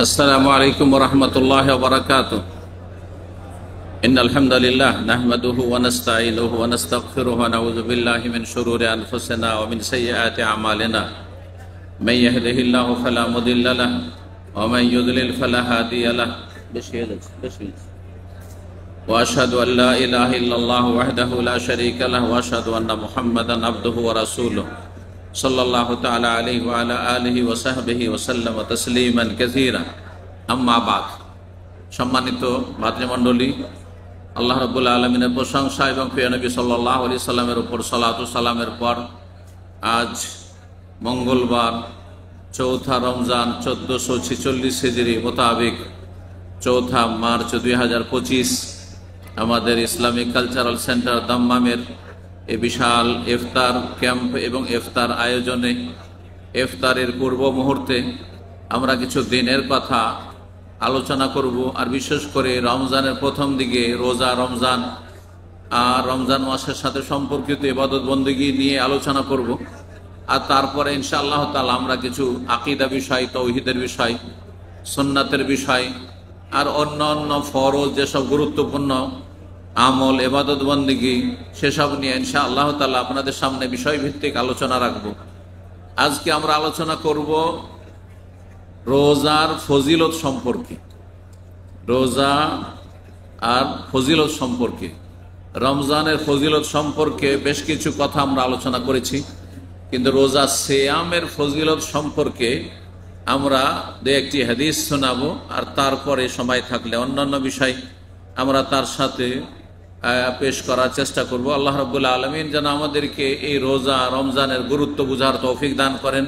السلام عليكم ورحمة الله وبركاته. إن الحمد لله نحمده ونستعينه ونستغفره ونعوذ بالله من شرور أنفسنا ومن سيئات أعمالنا. من يهده الله فلا مضل له ومن يضلل فلا هادي له. وأشهد أن لا إله إلا الله وحده لا شريك له وأشهد أن محمدا عبده ورسوله صلى الله تعالى عليه وعلى آله وصحبه وسلم تسليما كثيرا. أما بعد, সম্মানিত ভাতৃমণ্ডলী, আল্লাহ রাব্বুল আলামিনের প্রশংসা এবং প্রিয় নবী সাল্লাল্লাহু আলাইহি সাল্লামের উপর সালাত ও সালামের পর আজ মঙ্গলবার চৌথা রমজান 1446 হিজরি মোতাবেক 4 মার্চ 2025 আমাদের ইসলামিক কালচারাল সেন্টার দাম্মামের এই বিশাল ইফতার ক্যাম্প এবং ইফতার আয়োজনে ইফতারের পূর্ব মুহূর্তে আমরা কিছু দিনের কথা আলোচনা করব। আর বিশেষ করে রমজানের প্রথম দিকে রোজা রমজান আর রমজান মাসের সাথে সম্পর্কিত ইবাদত বন্দেগী নিয়ে আলোচনা করব। আর তারপরে ইনশাআল্লাহ তাআলা আমরা কিছু আকীদা বিষয়, তাওহীদের বিষয়, সুন্নাতের বিষয় আর অন্য ফরজ যেসব গুরুত্বপূর্ণ আমল ইবাদত বন্দেগী সেসব নিয়ে ইনশাআল্লাহ তাআলা আপনাদের সামনে বিষয়ভিত্তিক আলোচনা রাখব। আজকে আমরা আলোচনা করব রোজার ফজিলত সম্পর্কে, রোজা আর ফজিলত সম্পর্কে। রমজানের ফজিলত সম্পর্কে বেশ কিছু কথা আমরা আলোচনা করেছি, কিন্তু রোজা সিয়ামের ফজিলত সম্পর্কে আমরা দু একটি হাদিস শোনাবো। আর তারপরে সময় থাকলে অন্যান্য বিষয় আমরা তার সাথে পেশ করার চেষ্টা করব। আল্লাহ রাব্বুল আলামিন যেন আমাদেরকে এই রোজা রমজানের গুরুত্ব বুঝার তৌফিক দান করেন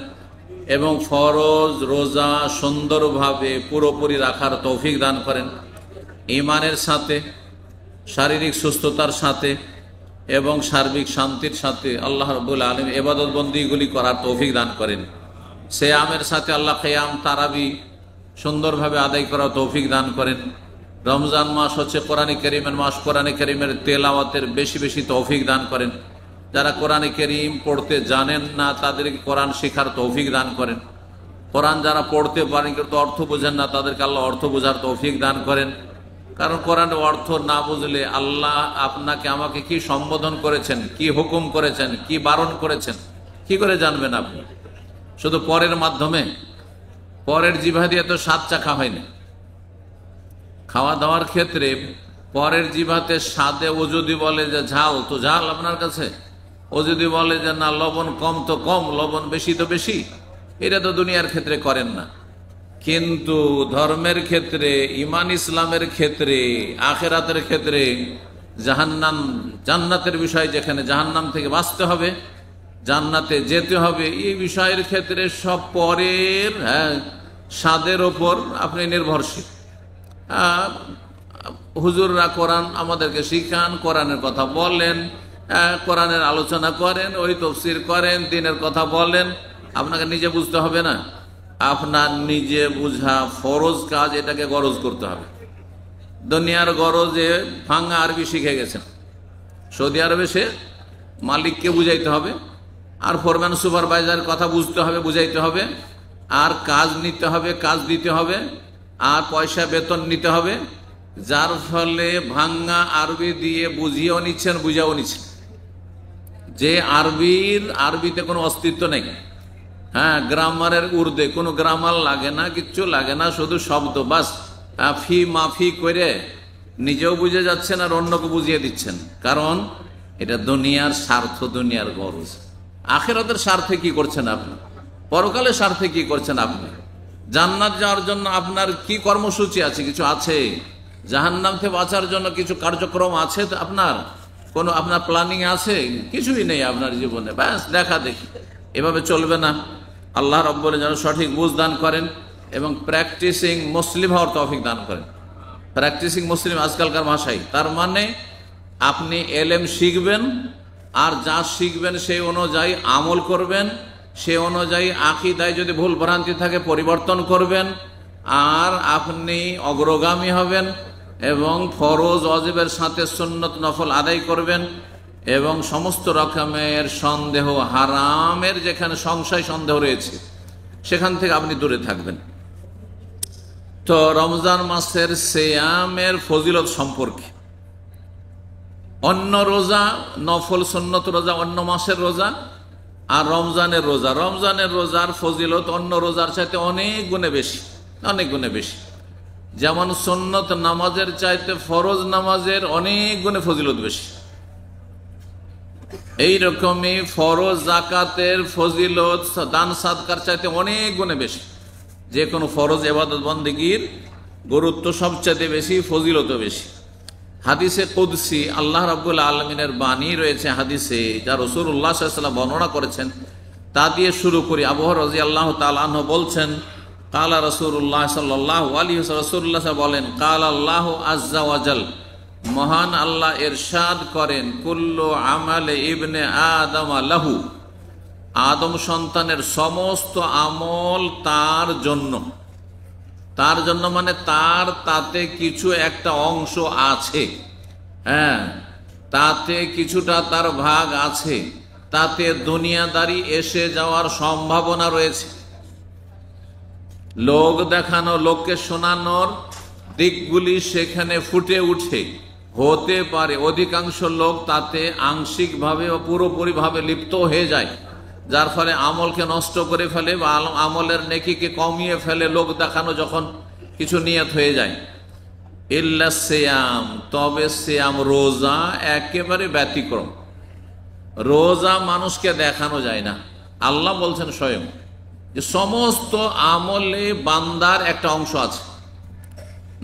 এবং ফরজ রোজা সুন্দরভাবে পুরোপুরি রাখার তৌফিক দান করেন, ঈমানের সাথে, শারীরিক সুস্থতার সাথে এবং সার্বিক শান্তির সাথে আল্লাহ রাব্বুল আলামিন ইবাদত বন্দেগীগুলি করার তৌফিক দান করেন। সিয়ামের সাথে আল্লাহ কিয়াম তারাবি সুন্দরভাবে আদায় করার তৌফিক দান করেন। রমজান মাস হচ্ছে কোরআনে কারীমের মাস, কোরআনে কারীমের তেলাওয়াতের বেশি বেশি তৌফিক দান করেন। যারা কোরআনে কারীম পড়তে জানেন না তাদেরকে কোরআন শেখার তৌফিক দান করেন। কোরআন যারা পড়তে পারেন কিন্তু অর্থ বোঝেন না তাদেরকে আল্লাহ অর্থ বোঝার তৌফিক দান করেন। কারণ কোরআনের অর্থ না বুঝলে আল্লাহ আপনাকে আমাকে কি সম্বোধন করেছেন, কি হুকুম করেছেন, কি বারণ করেছেন, কি করে জানবেন আপনি? শুধু পরের মাধ্যমে, পরের জিভা দিয়ে তো স্বাদ চাখা হয়নি। খাওয়া দাওয়ার ক্ষেত্রে পরের জিভাতে স্বাদে ও যদি বলে যে ঝাল তো ঝাল আপনার কাছে, ও যদি বলে যে না লবণ কম তো কম, লবণ বেশি তো বেশি, এটা তো দুনিয়ার ক্ষেত্রে করেন না। কিন্তু ধর্মের ক্ষেত্রে, ঈমান ইসলামের ক্ষেত্রে, আখিরাতের ক্ষেত্রে, জাহান্নাম জান্নাতের বিষয়, যেখানে জাহান্নাম থেকে বাঁচতে হবে, জান্নাতে যেতে হবে, এই বিষয়ের ক্ষেত্রে সব পরের স্বাদের ওপর আপনি নির্ভরশীল। হুজুররা কোরআন আমাদেরকে শিখান, কোরআনের কথা বলেন, কোরআনের আলোচনা করেন, ওই তাফসীর করেন, দ্বীনের কথা বলেন। আপনাকে নিজে বুঝতে হবে না, আপনার নিজে বুঝা ফরজ কাজ, এটাকে গরজ করতে হবে। দুনিয়ার গরজে ভাঙা আরবি শিখে গেছেন, সৌদি আরবে সে মালিককে বুঝাইতে হবে, আর ফোরম্যান সুপারভাইজার কথা বুঝতে হবে, বুঝাইতে হবে, আর কাজ নিতে হবে, কাজ দিতে হবে, আর পয়সা বেতন নিতে হবে। যার ফলে ভাঙ্গা আরবি দিয়ে বুঝিয়েও নিচ্ছেন, বুঝাও নিচ্ছেন। যে আরবিতে কোনো অস্তিত্ব নেই। হ্যাঁ, গ্রামারের উর্দে কোনো গ্রামার লাগে না, কিচ্ছু লাগে না, শুধু শব্দ বাস, ফি মাফি করে নিজেও বুঝে যাচ্ছেন আর অন্যকে বুঝিয়ে দিচ্ছেন। কারণ এটা দুনিয়ার স্বার্থ, দুনিয়ার গরজ। আখিরাতের স্বার্থে কি করছেন আপনি? পরকালের স্বার্থে কি করছেন আপনি? জান্নাত যাওয়ার জন্য আপনার কি কর্মসূচি আছে? কিছু আছে? জাহান্নাম থেকে বাঁচার জন্য কিছু কার্যক্রম আছে আপনার? কোনো আপনার প্ল্যানিং আছে? কিছুই নেই আপনার জীবনে, ব্যাস দেখা দেখি। এভাবে চলবে না। আল্লাহ রাব্বুল যেন সঠিক বুঝ দান করেন এবং প্র্যাকটিসিং মুসলিম হওয়ার তৌফিক দান করেন। প্র্যাকটিসিং মুসলিম আজকালকার ভাষায়, তার মানে আপনি এলেম শিখবেন, আর যা শিখবেন সেই অনুযায়ী আমল করবেন, সে অনুযায়ী আকীদায় যদি ভুল ভ্রান্তি থাকে পরিবর্তন করবেন, আর আপনি অগ্রগামী হবেন এবং ফরজ ওয়াজিবের সাথে সুন্নত নফল আদায় করবেন এবং সমস্ত রকমের সন্দেহ, হারামের যেখানে সংশয় সন্দেহ রয়েছে সেখান থেকে আপনি দূরে থাকবেন। তো রমজান মাসের সিয়ামের ফজিলত সম্পর্কে, অন্য রোজা নফল সুন্নত রোজা, অন্য মাসের রোজা আর রমজানের রোজা, রমজানের রোজার ফজিলত অন্য রোজার চাইতে অনেক গুণে বেশি, অনেক গুণে বেশি। যেমন সুন্নত নামাজের চাইতে ফরজ নামাজের অনেক গুণে ফজিলত বেশি, এইরকমই ফরজ জাকাতের ফজিলত দান সাদকার চাইতে অনেক গুণে বেশি। যে কোনো ফরজ ইবাদত বন্দেগীর গুরুত্ব সবচাইতে বেশি, ফজিলতও বেশি। হাদিসে কুদসি আল্লাহ রাব্বুল আলামিনের বাণী রয়েছে হাদিসে, যা রাসূলুল্লাহ সাল্লাল্লাহু আলাইহি ওয়াসাল্লাম বর্ণনা করেছেন। তা দিয়ে শুরু করি। আবু হুরায়রা রাদিয়াল্লাহু তাআলা আনহু বলছেন, কালা রাসূলুল্লাহ সাল্লাল্লাহু আলাইহি ওয়াসাল্লাম, রাসূলুল্লাহ বলেন, কালা আল্লাহু আযজা ওয়া জাল, মহান আল্লাহ ইরশাদ করেন, কুল্লু আমালে ইবনে আদম লাহু, আদম সন্তানের সমস্ত আমল তার জন্য। তার জন্য মানে তার তাতে কিছু একটা অংশ আছে, হ্যাঁ, তাতে কিছুটা তার ভাগ আছে, তাতে দুনিয়াদারি এসে যাওয়ার সম্ভাবনা রয়েছে। লোক দেখানো, লোককে শোনানোর দিকগুলি সেখানে ফুটে উঠে, হতে পারে অধিকাংশ লোক তাতে আংশিকভাবে ও পুরোপুরিভাবে লিপ্ত হয়ে যায়, যার ফলে আমলকে নষ্ট করে ফেলে বা আমলের নেকিকে কমিয়ে ফেলে লোক দেখানো যখন কিছু নিয়ত হয়ে যায়। ইল্লা সিয়াম, তবে সিয়াম রোজা একেবারে ব্যতিক্রম। রোজা মানুষকে দেখানো যায় না। আল্লাহ বলছেন স্বয়ং যে সমস্ত আমলে বান্দার একটা অংশ আছে।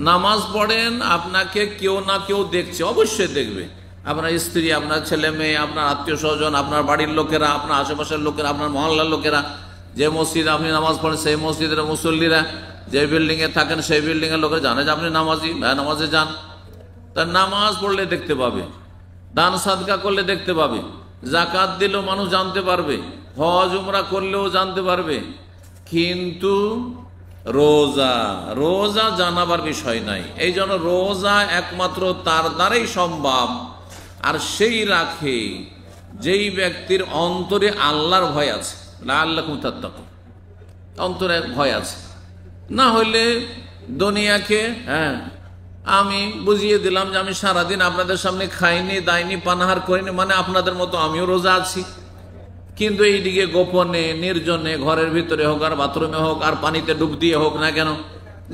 নামাজ পড়েন, আপনাকে কেউ না কেউ দেখছে, অবশ্যই দেখবে। আপনার স্ত্রী, আপনার ছেলে মেয়ে, আপনার আত্মীয় স্বজন, আপনার বাড়ির লোকেরা, আপনার আশেপাশের লোকেরা, আপনার মহল্লার লোকেরা, যে মসজিদে আপনি নামাজ পড়েন সেই মসজিদের মুসল্লিরা, যে বিল্ডিংয়ে থাকেন সেই বিল্ডিংয়ের লোকেরা জানে যে আপনি নামাজি, নামাজে যান। তার নামাজ পড়লে দেখতে পাবে, দান সাদকা করলে দেখতে পাবে, জাকাত দিলেও মানুষ জানতে পারবে, হজ উমরা করলেও জানতে পারবে। কিন্তু রোজা, রোজা জানাবার বিষয় নাই। এই জন্য রোজা একমাত্র তার দ্বারাই সম্ভব, আর সেই রাখে যেই ব্যক্তির অন্তরে আল্লাহর ভয় আছে, লাআল্লাকুম তাত্তাকুন, অন্তরে ভয় আছে। না হইলে দুনিয়াকে, হ্যাঁ, আমি বুঝিয়ে দিলাম যে আমি সারাদিন আপনাদের সামনে খাইনি, দাইনি, পানাহার করিনি, মানে আপনাদের মতো আমিও রোজা আছি। কিন্তু এইদিকে গোপনে, নির্জনে, ঘরের ভিতরে হোক আর বাথরুমে হোক আর পানিতে ডুব দিয়ে হোক না কেন,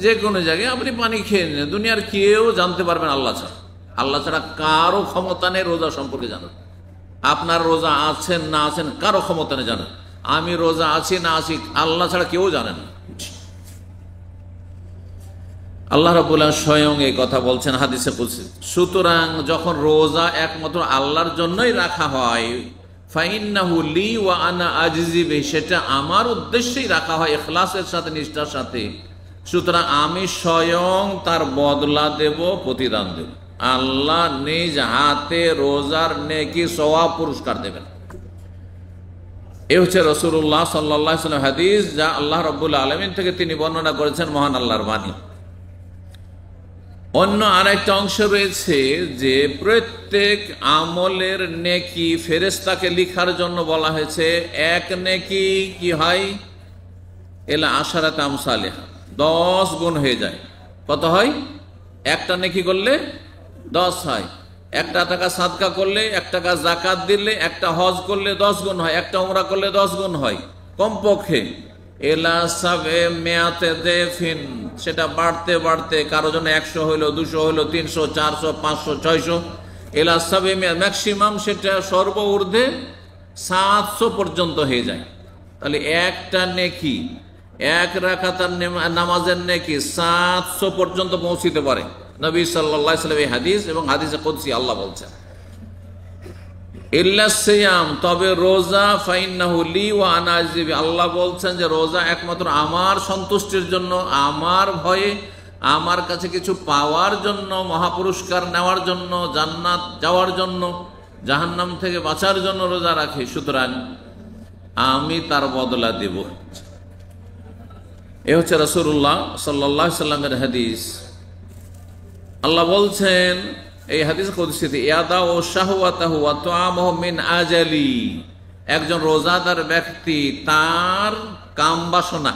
যে কোনো জায়গায় আপনি পানি খেয়ে নিন, দুনিয়ার কেউ জানতে পারবেন আল্লাহ ছাড়া। আল্লাহ ছাড়া কারো ক্ষমতা নেই রোজা সম্পর্কে জানার। আপনার রোজা আছেন না আছেন কারো ক্ষমতা নেই জানার। আমি রোজা আছি না আছি আল্লাহ ছাড়া কেউ জানেন না। আল্লাহ রাব্বুল আলামিন স্বয়ং এই কথা বলছেন হাদিসে কুদসি। সুতরাং যখন রোজা একমাত্র আল্লাহর জন্যই রাখা হয়, ফাইন্নাহু লি ওয়া আনা আজজি বিহি, সেটা আমার উদ্দেশ্যেই রাখা হয়, ইখলাসের সাথে, নিষ্ঠার সাথে। সুতরাং আমি স্বয়ং তার বদলা দেব, প্রতিদান দেব। আল্লাহ নিজ হাতে রোজার নেকি সওয়াব পুরস্কার দেবেন। এ হচ্ছে রাসূলুল্লাহ সাল্লাল্লাহু আলাইহি ওয়াসাল্লাম হাদিস, যা আল্লাহ রাব্বুল আলামিন থেকে তিনি বর্ণনা করেছেন, মহান আল্লাহর বাণী। অন্য আরেকটা অংশ রয়েছে যে প্রত্যেক আমলের নেকি ফেরেশতাকে লিখার জন্য বলা হয়েছে। এক নেকি কি হয়, এলা আশারাত আমসালিহা, 10 গুণ হয়ে যায়। কত হয়? একটা নেকি করলে 10 হয়। 1 টাকা সাদকা করলে, 1 টাকা জাকাত দিলে, একটা হজ করলে 10 গুণ হয়, একটা উমরা করলে 10 গুণ হয় কমপক্ষে। এলা সাবে মেয়াতে দেফিন, সেটা বাড়তে বাড়তে কারো জন্য 100 হইলো, 200 হইলো, 300, 400, 500, 600। এলা সাবে ম্যাক্সিমাম সেটা সর্ব ঊর্ধ্বে 700 পর্যন্ত হয়ে যায়। তাহলে একটা নেকি, 1 রাকাতের নামাজের নেকি 700 পর্যন্ত পৌঁছিতে পারে। নবী সাল্লাল্লাহু আলাইহি ওয়াসাল্লাম এই হাদিস, এবং হাদিসে কুদসি আল্লাহ বলছেন, ইল্লা সিয়াম, তবে রোজা, ফাইন্নাহু লি ওয়া আনা আজজি বিহি, আল্লাহ বলছেন যে রোজা একমাত্র আমার সন্তুষ্টির জন্য, আমার ভয়ে, আমার কাছে কিছু পাওয়ার জন্য, মহাপুরস্কার নেওয়ার জন্য, জান্নাত যাওয়ার জন্য, জাহান্নাম থেকে বাঁচার জন্য রোজা রাখে। সুতরাং আমি তার বদলা দেব। এ হচ্ছে রাসূলুল্লাহ সাল্লাল্লাহু আলাইহি ওয়াসাল্লামের হাদিস। আল্লাহ বলছেন এই হাদিস কুদসিতে, ইয়াদা ও শাহওয়াতাহু ওয়া তুআমুহু মিন আজালি, একজন রোজাদার ব্যক্তি তার কাম বাসনা,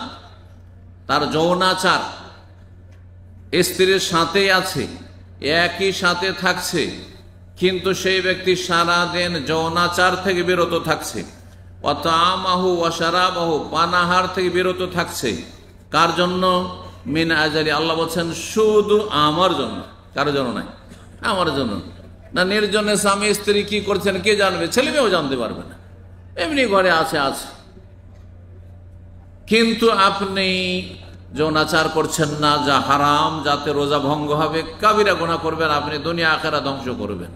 তার যৌনাচার, স্ত্রীর সাথেই আছে, একই সাথে থাকছে, কিন্তু সেই ব্যক্তি সারাদিন যৌনাচার থেকে বিরত থাকছে, ওয়াতামাহু ওয়া শারাবাহু, পানাহার থেকে বিরত থাকছে। কার জন্য? মিন আজারি, আল্লাহ বলছেন শুধু আমার জন্য, কারোর জন্য নাই, আমার জন্য। না নির্জনে স্বামী স্ত্রী কি করছেন কে জানবে? ছেলে মেয়েও জানতে পারবে না, এমনি ঘরে আছে। কিন্তু আপনি যৌনাচার করছেন না, যা হারাম, যাতে রোজা ভঙ্গ হবে, কাবিরা গুনাহ করবেন, আপনি দুনিয়া আখিরাত ধ্বংস করবেন।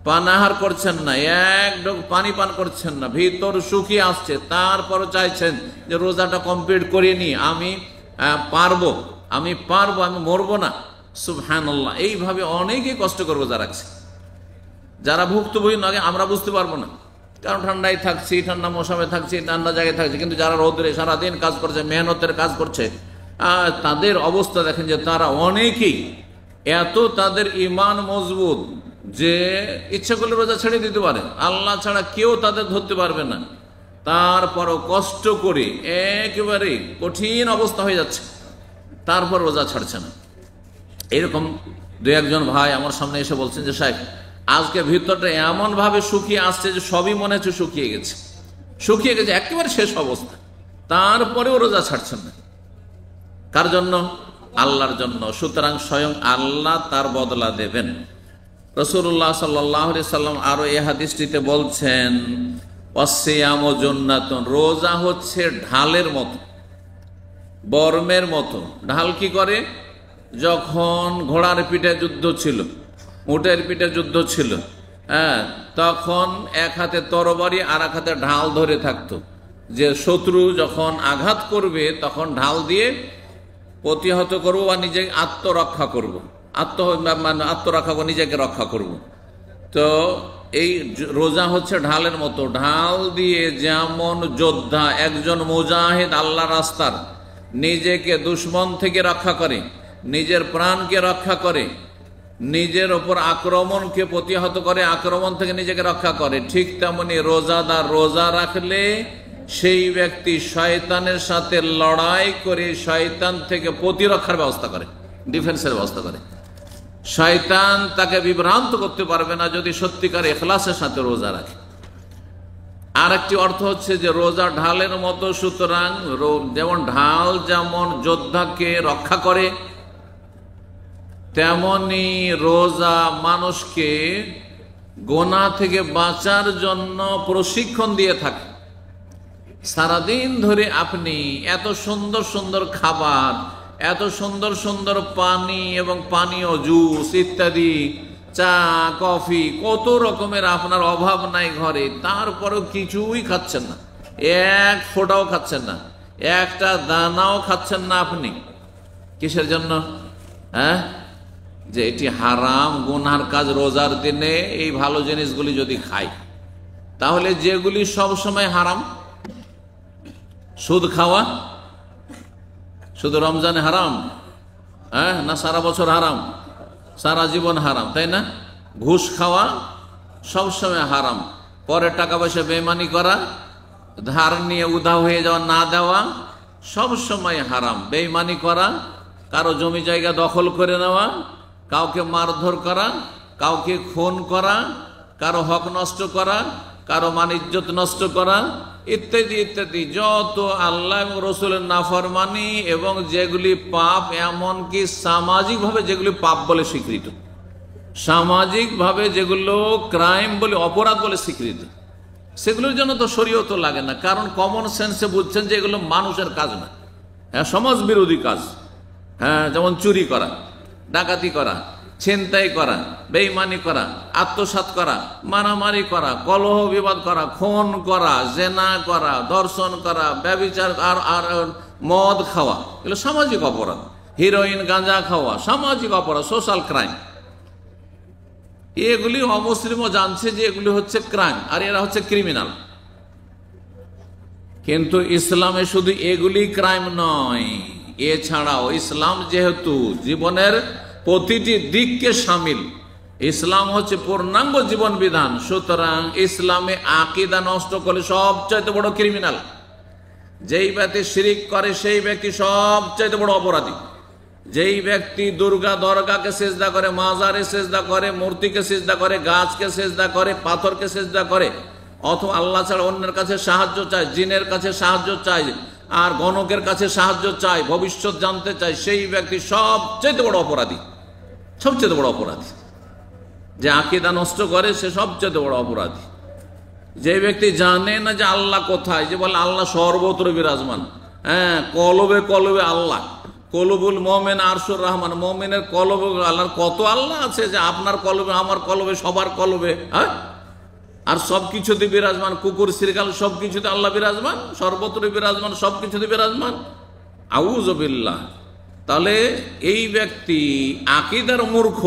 পানাহার করছেন না, এক ঢোক পানি পান করছেন না, ভিতর শুকিয়ে আসছে, তারপরও চাইছেন যে রোজাটা কমপ্লিট করিয়ে নি, আমি পারবো, আমি মরবো না। সুবহানাল্লাহ। এইভাবে অনেকেই কষ্ট করে রোজা রাখছে। যারা ভুক্তভোগী নয় আমরা বুঝতে পারবো না, কারণ ঠান্ডায় থাকছি, ঠান্ডা মৌসুমে থাকছি, ঠান্ডা জায়গায় থাকছি, কিন্তু যারা রোদরে সারাদিন কাজ করছে, মেহনতের কাজ করছে, তাদের অবস্থা দেখেন যে তারা অনেকেই এত তাদের ঈমান মজবুত যে ইচ্ছা করলে রোজা ছেড়ে দিতে পারে, আল্লাহ ছাড়া কেউ তাদের ধরতে পারবে না। তারপরও কষ্ট করে একেবারে কঠিন অবস্থা হয়ে যাচ্ছে, তারপর রোজা ছাড়ছে না। এরকম দু একজন ভাই আমার সামনে এসে বলছেন যে সাহেব, আজকে ভিতরটা এমন ভাবে শুকিয়ে আসছে যে সবই মনে হচ্ছে শুকিয়ে গেছে, একেবারে শেষ অবস্থা, তারপরেও রোজা ছাড়ছেন না। কার জন্য? আল্লাহর জন্য। সুতরাং স্বয়ং আল্লাহ তার বদলা দেবেন। রাসূলুল্লাহ সাল্লাল্লাহু আলাইহি সাল্লাম আরো এই হাদিসটিতে বলছেন, ওয়াসিয়ামু জান্নাতুন, রোজা হচ্ছে ঢালের মতো, বর্মের মতো। ঢাল কি করে? যখন ঘোড়ার পিঠে যুদ্ধ ছিল, উটের পিঠে যুদ্ধ ছিল, তখন এক হাতে তরবারি আর এক হাতে ঢাল ধরে থাকতো, যে শত্রু যখন আঘাত করবে তখন ঢাল দিয়ে প্রতিহত করবো বা নিজেকে আত্মরক্ষা করবো, নিজেকে রক্ষা করব। তো এই রোজা হচ্ছে ঢালের মতো, ঢাল দিয়ে যেমন যোদ্ধা, একজন মুজাহিদ আল্লাহ রাস্তার, নিজেকে দুশমন থেকে রক্ষা করে, নিজের প্রাণকে রক্ষা করে, নিজের ওপর আক্রমণকে প্রতিহত করে, আক্রমণ থেকে নিজেকে রক্ষা করে, ঠিক তেমনি রোজাদার রোজা রাখলে সেই ব্যক্তি শয়তানের সাথে লড়াই করে শয়তান থেকে প্রতিরক্ষার ব্যবস্থা করে, ডিফেন্সের ব্যবস্থা করে। শয়তান তাকে বিভ্রান্ত করতে পারবে না যদি সত্যিকার ইখলাসের সাথে রোজা রাখে। আর একটি অর্থ হচ্ছে যে রোজা ঢালের মতো, সুতরাং যেমন ঢাল যেমন যোদ্ধাকে রক্ষা করে, তেমনি রোজা মানুষকে গোনা থেকে বাঁচার জন্য প্রশিক্ষণ দিয়ে থাকে। সারাদিন ধরে আপনি এত সুন্দর সুন্দর খাবার, এত সুন্দর সুন্দর পানি এবং পানীয় জুস ইত্যাদি, চা কফি, কত রকমের আপনার অভাব নাই ঘরে, তারপরেও কিছুই খাচ্ছেন না, এক ফোঁটাও খাচ্ছেন না, একটা দানাও খাচ্ছেন না। আপনি কিসের জন্য? যে এটি হারাম গুনার কাজ। রোজার দিনে এই ভালো জিনিসগুলি যদি খাই, তাহলে যেগুলি সব সময় হারাম, সুদ খাওয়া শুধু রমজানে হারাম, না সারা বছর হারাম, সারা জীবন হারাম, তাই না? ঘুষ খাওয়া সবসময় হারাম, পরে টাকা পয়সা বেইমানি করা, ধার নিয়ে উধাও হয়ে যাওয়া, না দেওয়া, সব সময় হারাম। বেইমানি করা, কারো জমি জায়গা দখল করে নেওয়া, কাউকে মারধর করা, কাউকে খুন করা, কারো হক নষ্ট করা, কারো মান ইজ্জত নষ্ট করা, ইত্যাদি ইত্যাদি, যত আল্লাহ এবং রসুলের নাফরমানি এবং যেগুলি পাপ, এমনকি সামাজিকভাবে যেগুলি পাপ বলে স্বীকৃত, সামাজিকভাবে যেগুলো ক্রাইম বলে, অপরাধ বলে স্বীকৃত, সেগুলোর জন্য তো শরীয়ত লাগে না, কারণ কমন সেন্সে বুঝছেন যে এগুলো মানুষের কাজ না, সমাজ বিরোধী কাজ। যেমন চুরি করা, ডাকাতি করা, ছিনতাই করা, বেঈমানি করা, আত্মসাৎ করা, মারামারি করা, কলহ বিবাদ করা, খুন করা, জেনা করা, ধর্ষণ করা, ব্যভিচার আর মদ খাওয়া, এগুলো সামাজিক অপরাধ। হিরোইন গাঁজা খাওয়া সামাজিক অপরাধ, সোশ্যাল ক্রাইম। এগুলি অমুসলিমও জানছে যে এগুলি হচ্ছে ক্রাইম, আর এরা হচ্ছে ক্রিমিনাল। কিন্তু ইসলামে শুধু এগুলি ক্রাইম নয়, এছাড়াও ইসলাম যেহেতু জীবনের প্রতিটি দিককে শামিল, ইসলাম হচ্ছে পূর্ণাঙ্গ জীবন বিধান, সুতরাং ইসলামে আকীদা নষ্ট করলে সবচাইতে বড় ক্রিমিনাল। যেই ব্যক্তি শিরিক করে সেই ব্যক্তি সবচাইতে বড় অপরাধী। যেই ব্যক্তি দুর্গা দরগাকে সেজদা করে, মাজারে সেজদা করে, মূর্তিকে সেজদা করে, গাছকে সেজদা করে, পাথরকে সেজদা করে, অথবা আল্লাহ ছাড়া অন্যের কাছে সাহায্য চায়, জিনের কাছে সাহায্য চায়, আর গণকের কাছে সাহায্য চায়, ভবিষ্যৎ জানতে চায়, সেই ব্যক্তি সবচেয়ে বড় অপরাধী। সবচেয়ে বড় অপরাধী যে আকীদা নষ্ট করে, সে সবচেয়ে বড় অপরাধী। যে ব্যক্তি জানে না যে আল্লাহ কোথায়, যে বলে আল্লাহ সর্বত্র বিরাজমান, হ্যাঁ, কলবে কলবে আল্লাহ, কলবুল মোমেন আরশুর রহমান, মোমেনের কলবে আল্লাহর কত আল্লাহ আছে যে আপনার কলবে, আমার কলবে, সবার কলবে, হ্যাঁ, আর সবকিছুতে বিরাজমান, কুকুর শ্রীকাল সবকিছুতে আল্লাহ বিরাজমান, সর্বত্র বিরাজমান, সবকিছুতে বিরাজমান, আউযু বিল্লাহ। তাহলে এই ব্যক্তি আকীদার মূর্খ,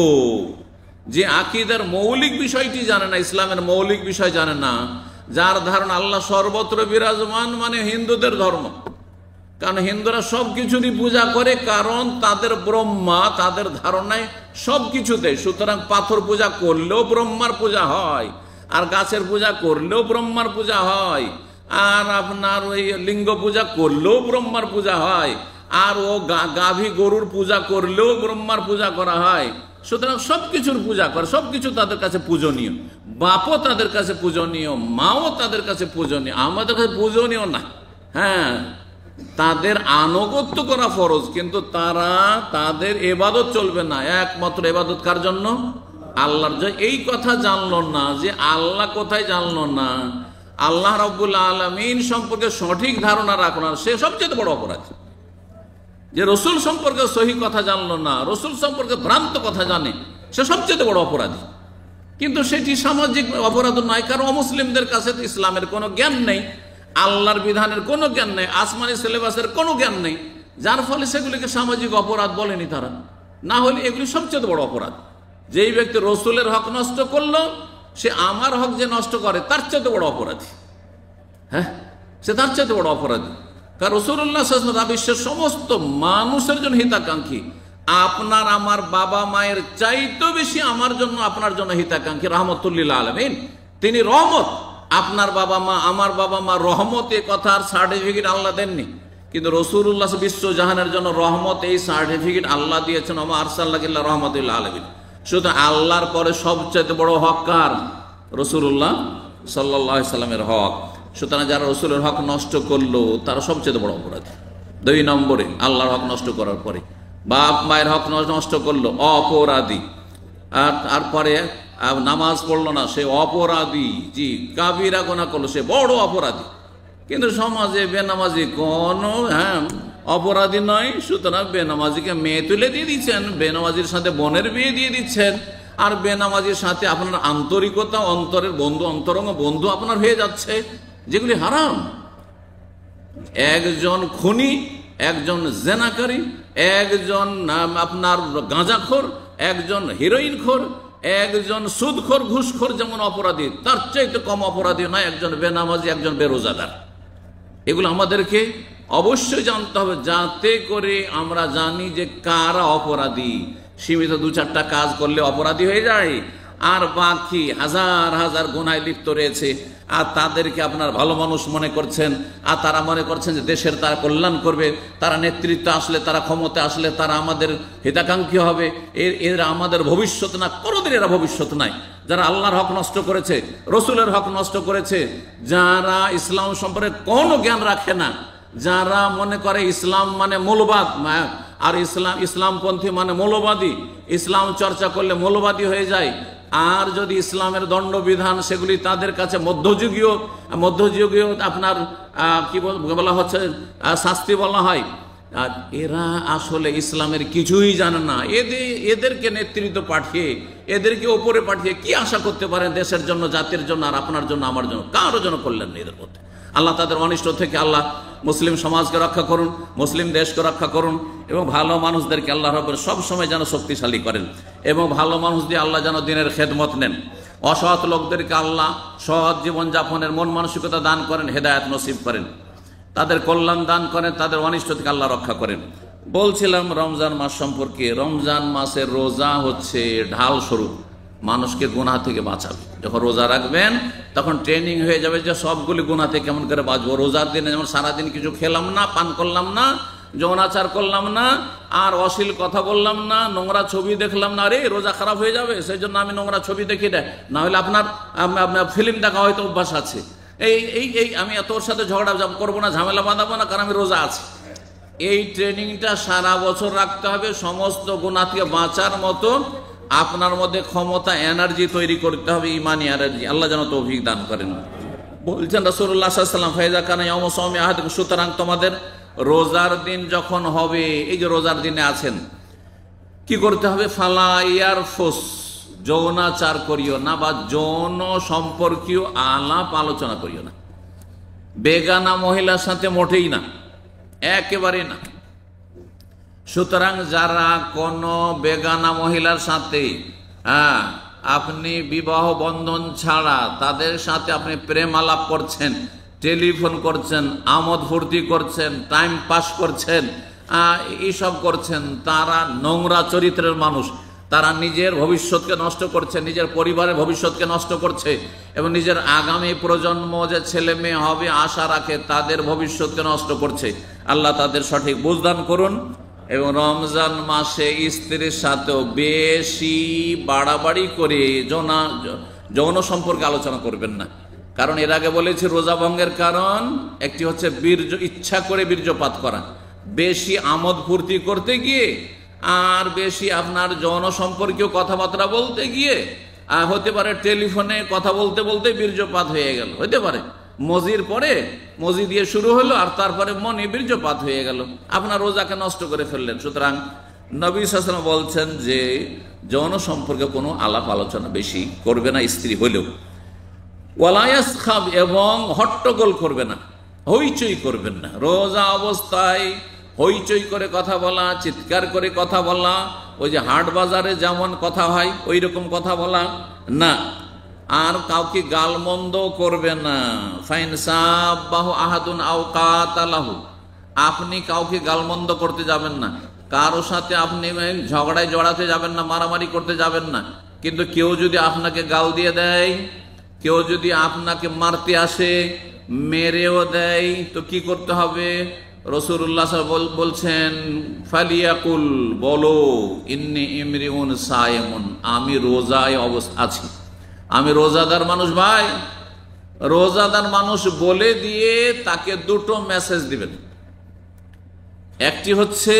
যে আকীদার মৌলিক বিষয়টি জানে না, ইসলামের মৌলিক বিষয় জানে না, যার ধারণা আল্লাহ সর্বত্র বিরাজমান মানে হিন্দুদের ধর্ম। কারণ হিন্দুরা সবকিছুরই পূজা করে, কারণ তাদের ব্রহ্মা তাদের ধারণায় সবকিছুতে। সুতরাং পাথর পূজা করলেও ব্রহ্মার পূজা হয়, আর গাছের পূজা করলেও ব্রহ্মার পূজা হয়, আর আপনার ওই লিঙ্গ পূজা করলেও ব্রহ্মার পূজা হয়, আর ও গাভী গরুর পূজা করলেও ব্রহ্মার পূজা করা হয়। সুতরাং সবকিছুর পূজা করে, সবকিছু তাদের কাছে পূজনীয়। বাপও তাদের কাছে পূজনীয়, মাও তাদের কাছে পূজনীয়, আমাদের কাছে পূজনীয় না। হ্যাঁ, তাদের আনুগত্য করা ফরজ, কিন্তু তারা তাদের ইবাদত চলবে না। একমাত্র ইবাদত কার জন্য? আল্লাহর। এই কথা জানলো না, যে আল্লাহ কোথায় জানলো না, আল্লাহ রাব্বুল আলামিন সম্পর্কে সঠিক ধারণা রাখলো না, সে সবচেয়ে বড় অপরাধী। যে রসুল সম্পর্কে সহি কথা জানলো না, রসুল সম্পর্কে ভ্রান্ত কথা জানে, সে সবচেয়ে বড় অপরাধী। কিন্তু সেটি সামাজিক অপরাধ নয়, কারণ অমুসলিমদের কাছে তো ইসলামের কোনো জ্ঞান নেই, আল্লাহর বিধানের কোনো জ্ঞান নেই, আসমানি সিলেবাসের কোনো জ্ঞান নেই, যার ফলে সেগুলিকে সামাজিক অপরাধ বলেনি তারা। না হলে এগুলি সবচেয়ে বড় অপরাধ। যেই ব্যক্তি রসুলের হক নষ্ট করলো, সে আমার হক যে নষ্ট করে তার চেয়ে বড় অপরাধী। হ্যাঁ, সে তার চেয়ে বড় অপরাধী। কারণ রাসূলুল্লাহ সাল্লাল্লাহু আলাইহি ওয়াসাল্লাম বিশ্বের সমস্ত মানুষের জন্য হিতাকাঙ্ক্ষী। আপনার আমার বাবা মায়ের চাইতে বেশি আমার জন্য, আপনার জন্য হিতাকাঙ্ক্ষী রাহমাতুল লিল আলামিন। তিনি রহমত। আপনার বাবা মা, আমার বাবা মা রহমত, এ কথার সার্টিফিকেট আল্লাহ দেননি, কিন্তু রাসূলুল্লাহ বিশ্ব জাহানের জন্য রহমত, এই সার্টিফিকেট আল্লাহ দিয়েছেন। ওমা আরসালনাকা ইল্লা রাহমাতাল লিল আলামিন। শুধু আল্লাহর পরে সবচেয়ে বড় হক কার? রাসূলুল্লাহ সাল্লাল্লাহু আলাইহি সাল্লামের হক। সুতরাং যারা রসুলের হক নষ্ট করলো তারা সবচেয়ে বড় অপরাধী। 2 নম্বরে আল্লাহর হক নষ্ট করার পরে বাপ মায়ের হক নষ্ট করলো, অপরাধী। আর তারপরে নামাজ পড়লো না, সে অপরাধী। জি, কাবিরা গুনাহ করলো, সে বড় অপরাধী। কিন্তু সমাজে বেনামাজি কোনো অপরাধী নয়। সুতরাং বেনামাজিকে মেয়ে তুলে দিয়ে দিচ্ছেন, বেনামাজির সাথে বোনের বিয়ে দিয়ে দিচ্ছেন, আর বেনামাজির সাথে আপনার আন্তরিকতা, অন্তরের বন্ধু, অন্তরঙ্গ বন্ধু আপনার হয়ে যাচ্ছে, যেগুলি হারাম। একজন খুনি, একজন জেনাকারী, একজন আপনার গাঁজাখোর, একজন হিরোইনখোর, একজন সুদখোর, ঘুষখোর যেমন অপরাধী, তার চাইতে কম অপরাধী নয় একজন বেনামাজি, একজন বেরোজাদার। এগুলো আমাদেরকে অবশ্যই জানতে হবে, যাতে করে আমরা জানি যে কারা অপরাধী। সীমিত 2-4টা কাজ করলে অপরাধী হয়ে যায়, আর বাকি হাজার হাজার গুনায় লিপ্ত রয়েছে, আর তাদেরকে আপনার ভালো মানুষ মনে করছেন, আর তারা মনে করছেন যে দেশের তারা কল্যাণ করবে, তারা নেতৃত্ব আসলে, তারা ক্ষমতা আসলে তারা আমাদের হিতাকাঙ্ক্ষী হবে, এরা আমাদের ভবিষ্যৎ না। কোনোদিন এরা ভবিষ্যৎ নাই। যারা আল্লাহর হক নষ্ট করেছে, রসুলের হক নষ্ট করেছে, যারা ইসলাম সম্পর্কে কোনো জ্ঞান রাখে না, যারা মনে করে ইসলাম মানে মৌলবাদ, আর ইসলামপন্থী মানে মৌলবাদী, ইসলাম চর্চা করলে মৌলবাদী হয়ে যায়, আর যদি ইসলামের দণ্ডবিধান সেগুলি তাদের কাছে মধ্যযুগীয় আপনার কি বলা হচ্ছে, শাস্তি বলা হয়, আর এরা আসলে ইসলামের কিছুই জানে না। এদেরকে নেতৃত্ব পাঠিয়ে, এদেরকে ওপরে পাঠিয়ে কি আশা করতে পারেন দেশের জন্য, জাতির জন্য, আর আপনার জন্য, আমার জন্য? কারোর জন্য কল্যাণ নেই এদের মধ্যে। আল্লাহ তাদের অনিষ্ট থেকে আল্লাহ মুসলিম সমাজকে রক্ষা করুন, মুসলিম দেশকে রক্ষা করুন, এবং ভালো মানুষদেরকে আল্লাহ রাব্বুল সব সময় যেন শক্তিশালী করেন, এবং ভালো মানুষ দিয়ে আল্লাহ যেন দিনের খেদমত নেন। অসৎ লোকদেরকে আল্লাহ সৎ জীবনযাপনের মন মানসিকতা দান করেন, হেদায়েত নসিব করেন, তাদের কল্যাণ দান করেন, তাদের অনিষ্ট থেকে আল্লাহ রক্ষা করেন। বলছিলাম রমজান মাস সম্পর্কে। রমজান মাসের রোজা হচ্ছে ঢাল স্বরূপ, মানুষকে গুনাহ থেকে বাঁচাবে। যখন রোজা রাখবেন তখন ট্রেনিং হয়ে যাবে যে সবগুলি গুনাহ থেকে কেমন করে বাঁচবো। রোজার দিনে যেমন সারাদিন কিছু খেলাম না, পান করলাম না, যৌনাচার করলাম না, আর অশ্লীল কথা বললাম না, নোংরা ছবি দেখলাম না, আরে রোজা খারাপ হয়ে যাবে সেই জন্য আমি নোংরা ছবি দেখি না, না হলে আপনার ফিল্ম দেখা হয়তো অভ্যাস আছে, এই আমি তোর সাথে ঝগড়া করবো না, ঝামেলা বাঁধাবো না, কারণ আমি রোজা আছি। এই ট্রেনিংটা সারা বছর রাখতে হবে। সমস্ত গুনাহ থেকে বাঁচার মতো আপনার মধ্যে ক্ষমতা, এনার্জি তৈরি করতে হবে, ইমানি এনার্জি। আল্লাহ যেন তৌফিক দান করেন। বলছেন রাসূলুল্লাহ সাল্লাল্লাহু আলাইহি ওয়াসাল্লাম, ফাইজা কানা ইয়াউমু সাওমি আহাদিকুম, সুতরাং তোমাদের রোজার দিন যখন হবে, এই যে রোজার দিনে আছেন, কি করতে হবে? ফালা ইয়ারফুস, যৌনাচার করিও না বা যৌন সম্পর্কীয় আলাপ আলোচনা করিও না। বেগানা মহিলার সাথে মোটেই না, একেবারে না। সুতরাং যারা কোনো বেগানা মহিলার সাথে আপনি বিবাহ বন্ধন ছাড়া তাদের সাথে আপনি প্রেম আলাপ করছেন, টেলিফোন করছেন, আমোদ ফুর্তি করছেন, টাইম পাস করছেন, এইসব করছেন, তারা নোংরা চরিত্রের মানুষ। তারা নিজের ভবিষ্যৎকে নষ্ট করছে, নিজের পরিবারের ভবিষ্যৎকে নষ্ট করছে, এবং নিজের আগামী প্রজন্ম যে ছেলে মেয়ে হবে আশা রাখে তাদের ভবিষ্যৎকে নষ্ট করছে। আল্লাহ তাদের সঠিক বুঝদান করুন। এবং রমজান মাসে স্ত্রীর সাথেও বেশি বাড়াবাড়ি করে যৌন সম্পর্কে আলোচনা করবেন না। কারণ এর আগে বলেছি রোজা ভঙ্গের কারণ একটি হচ্ছে ইচ্ছা করে বীর্যপাত করা, বেশি আমোদ ফুর্তি করতে গিয়ে আর বেশি আপনার যৌন সম্পর্কীয় কথাবার্তা বলতে গিয়ে হতে পারে টেলিফোনে কথা বলতে বলতে বীর্যপাত হয়ে গেল, হতে পারে মজির পরে মজি দিয়ে শুরু হলো আর তারপরে মনে বীর্যপাত হয়ে গেল, আপনার রোজাকে নষ্ট করে ফেললেন। সুতরাং নবী সাল্লাল্লাহু আলাইহি ওয়াসাল্লাম বলছেন যে যৌন সম্পর্কে কোনো আলাপ আলোচনা বেশি করবে না স্ত্রী হলেও। ওয়ালা ইয়াসখাব, এবং হট্টগোল করবে না, হইচই করবেন না। রোজা অবস্থায় হইচই করে কথা বলা, চিৎকার করে কথা বলা, ওই যে হাট বাজারে যেমন কথা হয় ওই রকম কথা বলা না। আর কাউকে গালমন্দ করবে না। ফাইন সাব্বাহু আহাদুন আও কাতালাহু, আপনি কাউকে গালমন্দ করতে যাবেন না, কারো সাথে আপনি ঝগড়ায় জড়াতে যাবেন না, মারামারি করতে যাবেন না। কিন্তু কেউ যদি আপনাকে গাল দিয়ে দেয়, কেউ যদি আপনাকে মারতে আসে, মেরেও দেয়, তো কি করতে হবে? রাসূলুল্লাহ বলছেন ফালিয়াকুল, বলো ইন্নী ইমরিউন সায়েমুন, আমি রোজায় আছি, আমি রোজাদার মানুষ। ভাই, রোজাদার মানুষ বলে দিয়ে তাকে দুটো মেসেজ দিবেন। একটি হচ্ছে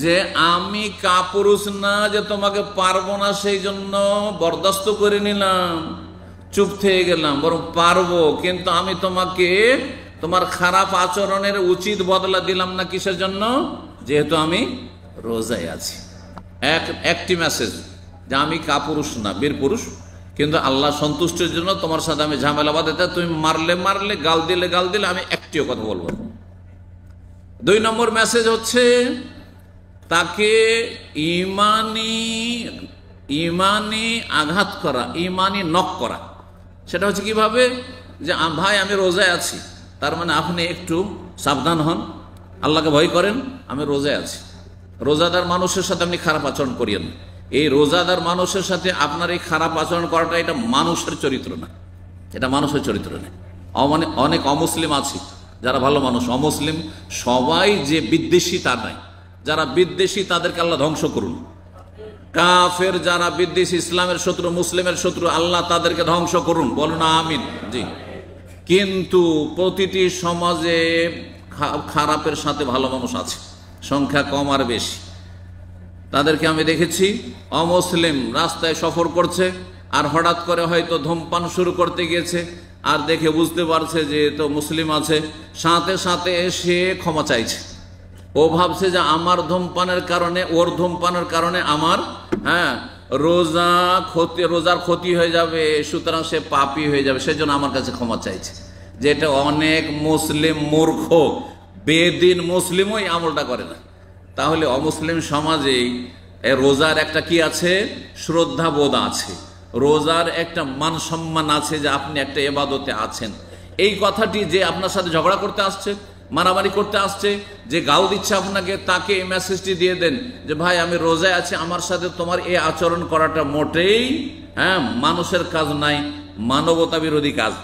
যে আমি কাপুরুষ না, যে তোমাকে পারবো না সেই জন্য বরদাস্ত করে নিলাম, চুপ থেকে গেলাম, বরং পারবো, কিন্তু আমি তোমাকে তোমার খারাপ আচরণের উচিত বদলা দিলাম না। কিসের জন্য? যেহেতু আমি রোজায় আছি। একটি মেসেজ যে আমি কাপুরুষ না, বীর পুরুষ, কিন্তু আল্লাহ সন্তুষ্টির জন্য তোমার সাথে আমি ঝামেলা বাঁধাতে, তুমি মারলে গাল দিলে আমি একটিও কথা বলবো না। 2 নম্বর মেসেজ হচ্ছে তাকে ইমানি আঘাত করা, ইমানি নক করা। সেটা হচ্ছে কিভাবে? যে ভাই আমি রোজায় আছি, তার মানে আপনি একটু সাবধান হন, আল্লাহকে ভয় করেন, আমি রোজায় আছি। রোজাদার মানুষের সাথে আপনি খারাপ আচরণ করিয়েন। এই রোজাদার মানুষের সাথে আপনার এই খারাপ আচরণ করাটা এটা মানুষের চরিত্র না, এটা মানুষের চরিত্র নেই। অনেক অমুসলিম আছে যারা ভালো মানুষ, অমুসলিম সবাই যে বিদ্বেষী তা নাই। যারা বিদ্বেষী তাদেরকে আল্লাহ ধ্বংস করুন। কাফের যারা বিদ্বেষী, ইসলামের শত্রু, মুসলিমের শত্রু, আল্লাহ তাদেরকে ধ্বংস করুন, বলুন আমিন। জি। কিন্তু প্রতিটি সমাজে খারাপের সাথে ভালো মানুষ আছে, সংখ্যা কম আর বেশি। তাদেরকে আমি দেখেছি, অমুসলিম রাস্তায় সফর করছে আর হঠাৎ করে হয়তো ধূমপান শুরু করতে গিয়েছে, আর দেখে বুঝতে পারছে যে তো মুসলিম আছে, সাথে সাথে এসে ক্ষমা চাইছে। ও ভাবছে যে আমার ধূমপানের কারণে, ওর ধূমপানের কারণে আমার রোজার ক্ষতি হয়ে যাবে, সুতরাং সে পাপী হয়ে যাবে, সেজন্য আমার কাছে ক্ষমা চাইছে। যেটা অনেক মুসলিম মূর্খ বেদিন মুসলিমও এই আমলটা করে না। তাহলে অমুসলিম সমাজে রোজার একটা কি আছে? শ্রদ্ধাবোধ আছে, রোজার একটা মান সম্মান আছে যে আপনি একটা ইবাদতে আছেন। এই কথাটি যে আপনার সাথে ঝগড়া করতে আসছে, মারামারি করতে আসছে, যে গাল দিচ্ছে আপনাকে, তাকে এই মেসেজটি দিয়ে দেন যে ভাই আমি রোজায় আছি, আমার সাথে তোমার এই আচরণ করাটা মোটেই মানুষের কাজ নাই, মানবতা বিরোধী কাজ।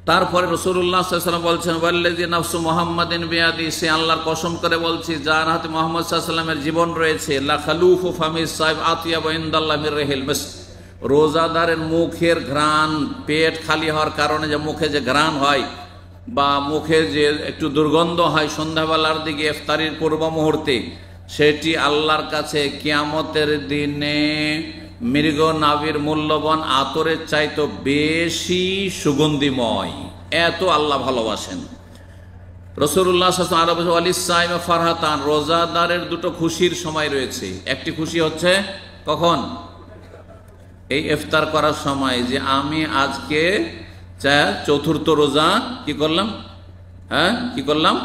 তারপরে রাসূলুল্লাহ সাল্লাল্লাহু আলাইহি ওয়াসাল্লাম বলছেন, ওয়াল্লাযী নাফসু মুহাম্মাদিন বিয়াদি, সে আল্লাহর কসম করে বলছি যার হাতে মুহাম্মদ সাল্লাল্লাহু আলাইহি ওয়াসাল্লামের জীবন রয়েছে, লা খালুফু ফামিস সাইব আতিয়াবু ইনদাল্লাহি মির রিহিল মিস্ক, রোজাদারের মুখের ঘ্রাণ, পেট খালি হওয়ার কারণে যে মুখে যে ঘ্রাণ হয় বা মুখে যে একটু দুর্গন্ধ হয় সন্ধ্যাবেলার দিকে ইফতারির পূর্ব মুহূর্তে, সেটি আল্লাহর কাছে কিয়ামতের দিনে মৃগ নাভির মূল্যবান আতরের চাইতে বেশি সুগন্ধিময়। এত আল্লাহ ভালোবাসেন। রাসূলুল্লাহ সাল্লাল্লাহু আলাইহি ওয়াসাল্লাম আলিস সাইম ফারহাতান, রোজাদারের দুটো খুশির সময় রয়েছে। একটি খুশি হচ্ছে কখন? এই ইফতার করার সময়, যে আমি আজকে চতুর্থ রোজা কি করলাম, কি করলাম,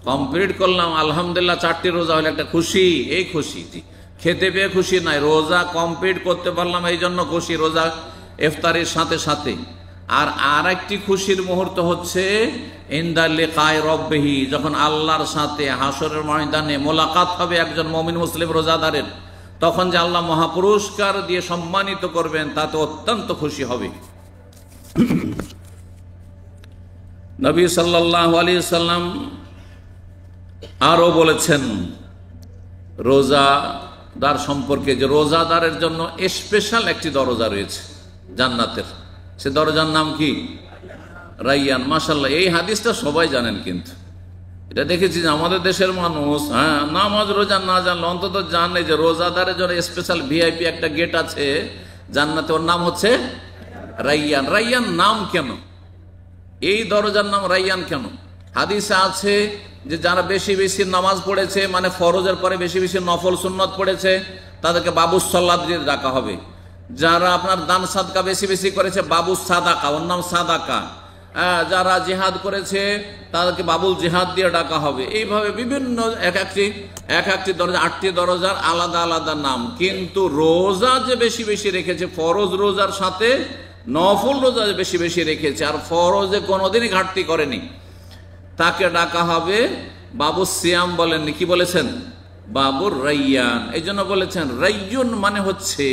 কমপ্লিট করলাম, আলহামদুলিল্লাহ 4টি রোজা হলে একটা খুশি। এই খুশিটি খেতে পেয়ে খুশি নাই, রোজা কমপ্লিট করতে পারলাম এই জন্য খুশি, রোজা ইফতারের সাথে সাথে। আর একটি খুশির মুহূর্ত হচ্ছে ইনদা লিকায়ে রব্বিহি, যখন আল্লাহর সাথে হাসরের ময়দানে মোলাকাত হবে একজন মুমিন মুসলিম রোজাদারের, তখন যে আল্লাহ মহাপুরস্কার দিয়ে সম্মানিত করবেন, তাতে অত্যন্ত খুশি হবে। নবী সাল্লাল্লাহু আলাইহি সাল্লাম আরো বলেছেন রোজাদার সম্পর্কে, যে রোজাদারের জন্য স্পেশাল একটি দরজা রয়েছে জান্নাতের। সে দরজার নাম কি? রাইয়ান। মাশাআল্লাহ, এই হাদিসটা সবাই জানেন, কিন্তু এটা দেখেছি যে আমাদের দেশের মানুষ নামাজ রোজা না জানলে অন্তত জানে যে রোজাদারের জন্য স্পেশাল ভিআইপি একটা গেট আছে জান্নাতে, ওর নাম হচ্ছে রাইয়ান। রাইয়ান নাম কেন? এই দরজার নাম রাইয়ান কেন? হাদিসে আছে যে যারা বেশি বেশি নামাজ পড়েছে, মানে ফরজের পরে বেশি বেশি নফল সুন্নত পড়েছে, তাদেরকে বাবুস সালাত দিয়ে ডাকা হবে। যারা আপনার দান সাদকা বেশি বেশি করেছে, বাবুস সাদাকা, ওর নাম সাদাকা। যারা জিহাদ করেছে তাদেরকে বাবুল জিহাদ দিয়ে ডাকা হবে। এইভাবে বিভিন্ন এক একটি দরজা, 8টি দরজার আলাদা আলাদা নাম। কিন্তু রোজা যে বেশি বেশি রেখেছে, ফরজ রোজার সাথে নফল রোজা যে বেশি বেশি রেখেছে, আর ফরজে কোনোদিনই ঘাটতি করেনি, তাকে ডাকা হবে বাবু সিয়াম। বলেননি, কি বলেছেন? বাবুর রাইয়ান। এই জন্য বলেছেন রাইয়ুন মানে হচ্ছে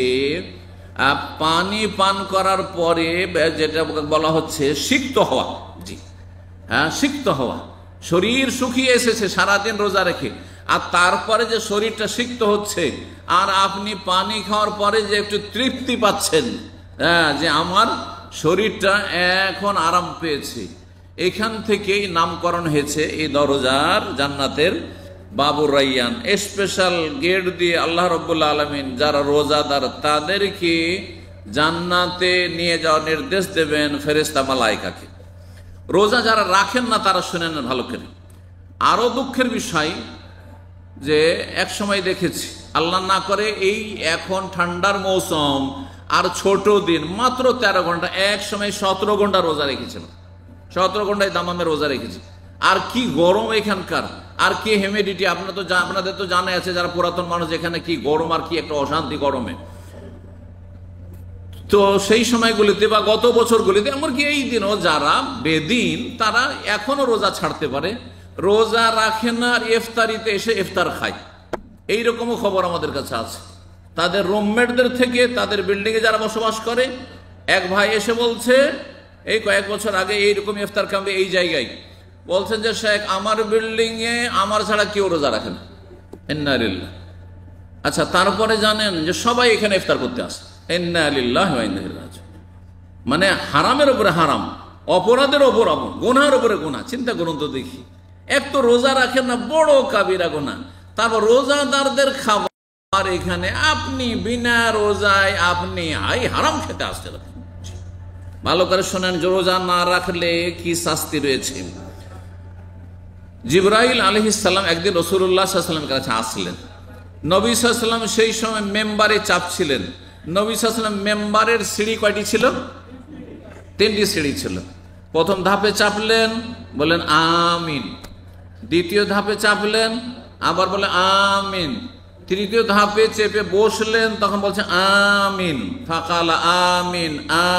পানি পান করার পরে যেটা বলা হচ্ছে সিক্ত হওয়া। জি হ্যাঁ, সিক্ত হওয়া। শরীর শুকিয়ে এসেছে সারাদিন রোজা রেখে, আর তারপরে যে শরীরটা সিক্ত হচ্ছে, আর আপনি পানি খাওয়ার পরে যে একটু তৃপ্তি পাচ্ছেন, যে আমার শরীরটা এখন আরাম পেয়েছে, এখান থেকেই নামকরণ হয়েছে এই দরজার, জান্নাতের বাবুর রাইয়ান। স্পেশাল গেট দিয়ে আল্লাহ রাব্বুল আলামিন যারা রোজাদার তাদেরকে জান্নাতে নিয়ে যাওয়ার নির্দেশ দেবেন ফেরেশতা মালায়েকাকে। রোজা যারা রাখেন না তারা শুনেন ভালো করে। আরো দুঃখের বিষয় যে এক সময় দেখেছি, আল্লাহ না করে এই এখন ঠান্ডার মৌসুম আর ছোট দিন, মাত্র 13 ঘন্টা, এক সময় 17 ঘন্টা রোজা রেখেছিল। 17 ঘন্টায় দামামে রোজা রেখেছি। আর কি গরম এখানকার, আর কি হিউমিডিটি, আপনাদের তো জানা আছে যারা পুরাতন মানুষ, এখানে কি গরম আর কি একটা অশান্তি গরমে। তো সেই সময়গুলিতে বা গত বছরগুলিতে, এমনকি এই দিনও যারা বেদিন তারা এখনো রোজা ছাড়তে পারে, রোজা রাখে না, আর ইফতারিতে এসে ইফতার খায়। এইরকমও খবর আমাদের কাছে আছে। তাদের রুমমেটদের থেকে, তাদের বিল্ডিংয়ে যারা বসবাস করে, এক ভাই এসে বলছে এই কয়েক বছর আগে এইরকম ইফতার ক্যাম্পে এই জায়গায়, বলছেন যে শেখ আমার বিল্ডিংয়ে আমার ছাড়া কেউ রোজা রাখে না। ইন্না লিল্লাহ। আচ্ছা, তারপরে জানেন যে সবাই এখানে ইফতার করতে আসে। ইন্না লিল্লাহি ওয়া ইন্না ইলাইহি রাজিউন। মানে হারামের উপরে হারাম, অপরাধের ওপর অপরাধ, গুনাহের উপরে গুনাহ। চিন্তা করুন তো দেখি, এক তো রোজা রাখেন না, বড় কাবিরা গুনাহ, তারপর রোজাদারদের খাবার এখানে আপনি বিনা রোজায় আপনি হারাম খেতে আসতে পারেন। ভালো করে শোনেন, রোজা না রাখলে কি শাস্তি রয়েছে। জিবরাইল আলাইহিস সালাম একদিন রাসূলুল্লাহ সাল্লাল্লাহু আলাইহি ওয়াসাল্লামের কাছে আসলেন। নবী সাল্লাল্লাহু আলাইহি ওয়াসাল্লাম সেই সময় মেম্বারে চাপছিলেন। নবী সাল্লাল্লাহু আলাইহি ওয়াসাল্লাম মেম্বারের সিঁড়ি কয়টি ছিল? 3টি সিঁড়ি ছিল। প্রথম ধাপে চাপলেন, বলেন আমিন। দ্বিতীয় ধাপে চাপলেন, আবার বলে আমিন। তৃতীয় ধাপে চেপে বসলেন, তখন বলছে আমিন। ফাকালা আমিন